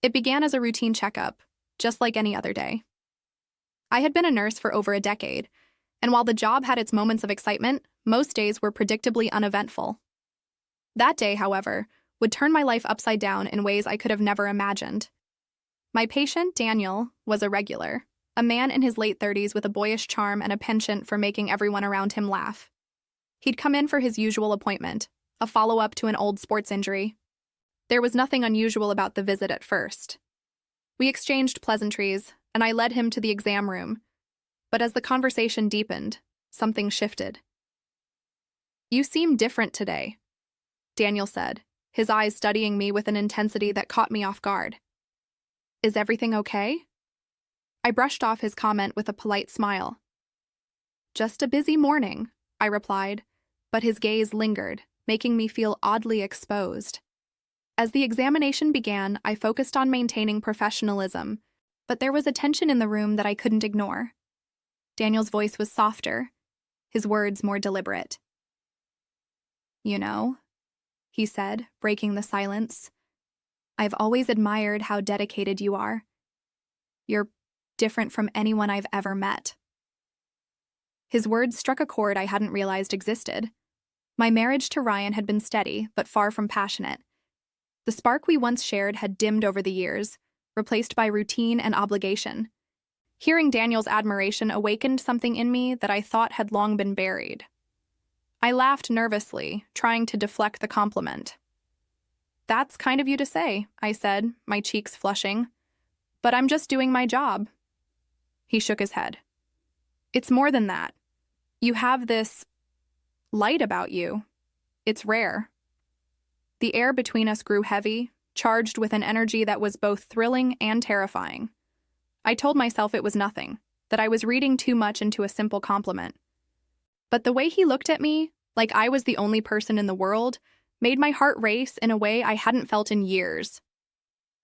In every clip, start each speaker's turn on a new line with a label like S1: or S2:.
S1: It began as a routine checkup, just like any other day. I had been a nurse for over a decade, and while the job had its moments of excitement, most days were predictably uneventful. That day, however, would turn my life upside down in ways I could have never imagined. My patient, Daniel, was a regular, a man in his late 30s with a boyish charm and a penchant for making everyone around him laugh. He'd come in for his usual appointment, a follow-up to an old sports injury. There was nothing unusual about the visit at first. We exchanged pleasantries, and I led him to the exam room. But as the conversation deepened, something shifted. "You seem different today," Daniel said, his eyes studying me with an intensity that caught me off guard. "Is everything okay?" I brushed off his comment with a polite smile. "Just a busy morning," I replied, but his gaze lingered, making me feel oddly exposed. As the examination began, I focused on maintaining professionalism, but there was a tension in the room that I couldn't ignore. Daniel's voice was softer, his words more deliberate. "You know," he said, breaking the silence, "I've always admired how dedicated you are. You're different from anyone I've ever met." His words struck a chord I hadn't realized existed. My marriage to Ryan had been steady, but far from passionate. The spark we once shared had dimmed over the years, replaced by routine and obligation. Hearing Daniel's admiration awakened something in me that I thought had long been buried. I laughed nervously, trying to deflect the compliment. "That's kind of you to say," I said, my cheeks flushing. "But I'm just doing my job." He shook his head. "It's more than that. You have this light about you. It's rare." The air between us grew heavy, charged with an energy that was both thrilling and terrifying. I told myself it was nothing, that I was reading too much into a simple compliment. But the way he looked at me, like I was the only person in the world, made my heart race in a way I hadn't felt in years.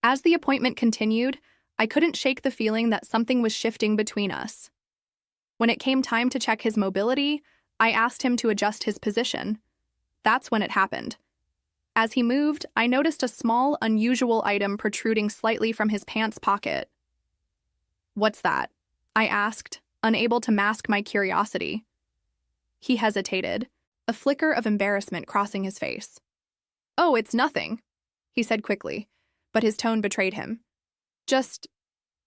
S1: As the appointment continued, I couldn't shake the feeling that something was shifting between us. When it came time to check his mobility, I asked him to adjust his position. That's when it happened. As he moved, I noticed a small, unusual item protruding slightly from his pants pocket. "What's that?" I asked, unable to mask my curiosity. He hesitated, a flicker of embarrassment crossing his face. "Oh, it's nothing," he said quickly, but his tone betrayed him. "Just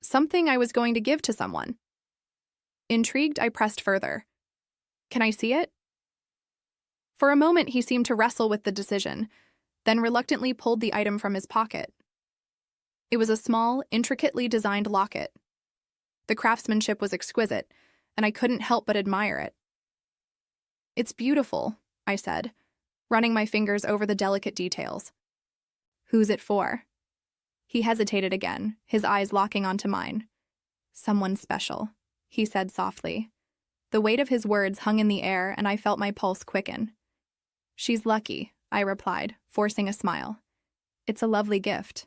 S1: something I was going to give to someone." Intrigued, I pressed further. "Can I see it?" For a moment, he seemed to wrestle with the decision, then reluctantly pulled the item from his pocket. It was a small, intricately designed locket. The craftsmanship was exquisite, and I couldn't help but admire it. "It's beautiful," I said, running my fingers over the delicate details. "Who's it for?" He hesitated again, his eyes locking onto mine. "Someone special," he said softly. The weight of his words hung in the air, and I felt my pulse quicken. "She's lucky," I replied, forcing a smile. "It's a lovely gift."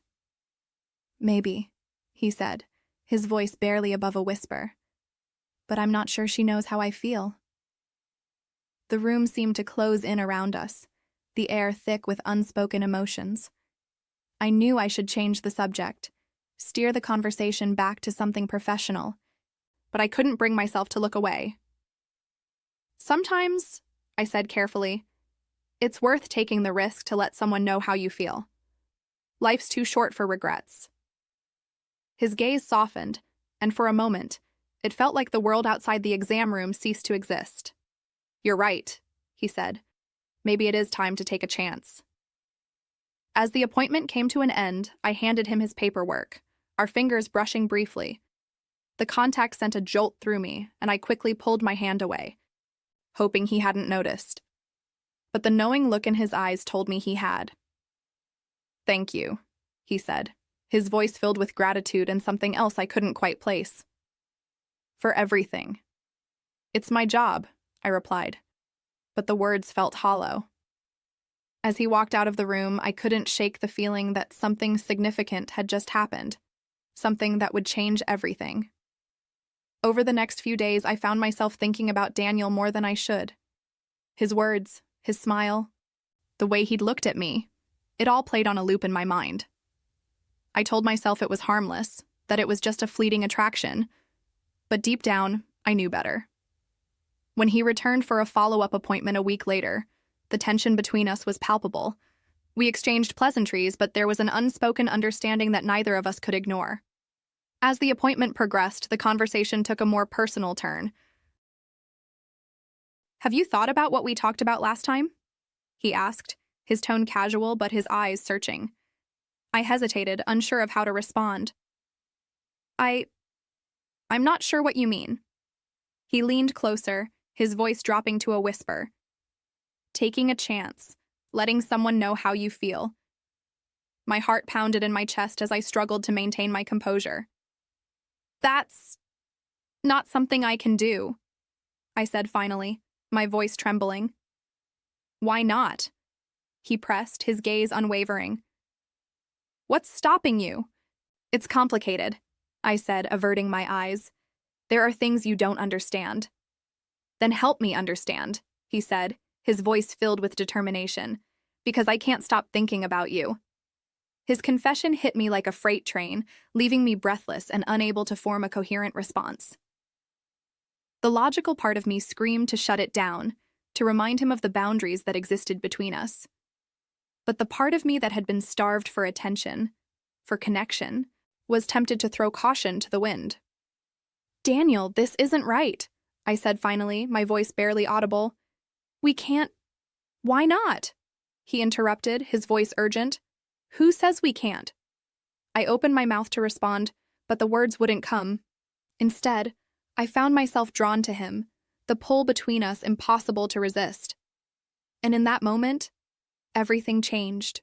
S1: "Maybe," he said, his voice barely above a whisper. "But I'm not sure she knows how I feel." The room seemed to close in around us, the air thick with unspoken emotions. I knew I should change the subject, steer the conversation back to something professional, but I couldn't bring myself to look away. "Sometimes," I said carefully, "it's worth taking the risk to let someone know how you feel. Life's too short for regrets." His gaze softened, and for a moment, it felt like the world outside the exam room ceased to exist. "You're right," he said. "Maybe it is time to take a chance." As the appointment came to an end, I handed him his paperwork, our fingers brushing briefly. The contact sent a jolt through me, and I quickly pulled my hand away, hoping he hadn't noticed. But the knowing look in his eyes told me he had. "Thank you," he said, his voice filled with gratitude and something else I couldn't quite place. "For everything." "It's my job," I replied, but the words felt hollow. As he walked out of the room, I couldn't shake the feeling that something significant had just happened, something that would change everything. Over the next few days, I found myself thinking about Daniel more than I should. His words, his smile, the way he'd looked at me, it all played on a loop in my mind. I told myself it was harmless, that it was just a fleeting attraction. But deep down, I knew better. When he returned for a follow-up appointment a week later, the tension between us was palpable. We exchanged pleasantries, but there was an unspoken understanding that neither of us could ignore. As the appointment progressed, the conversation took a more personal turn. "Have you thought about what we talked about last time?" he asked, his tone casual but his eyes searching. I hesitated, unsure of how to respond. I'm not sure what you mean." He leaned closer, his voice dropping to a whisper. "Taking a chance, letting someone know how you feel." My heart pounded in my chest as I struggled to maintain my composure. "That's not something I can do," I said finally, my voice trembling. "Why not?" he pressed, his gaze unwavering. "What's stopping you?" "It's complicated," I said, averting my eyes. "There are things you don't understand." "Then help me understand," he said, his voice filled with determination, "because I can't stop thinking about you." His confession hit me like a freight train, leaving me breathless and unable to form a coherent response. The logical part of me screamed to shut it down, to remind him of the boundaries that existed between us. But the part of me that had been starved for attention, for connection, was tempted to throw caution to the wind. "Daniel, this isn't right," I said finally, my voice barely audible. "We can't—" "Why not?" he interrupted, his voice urgent. "Who says we can't?" I opened my mouth to respond, but the words wouldn't come. Instead, I found myself drawn to him, the pull between us impossible to resist. And in that moment, everything changed.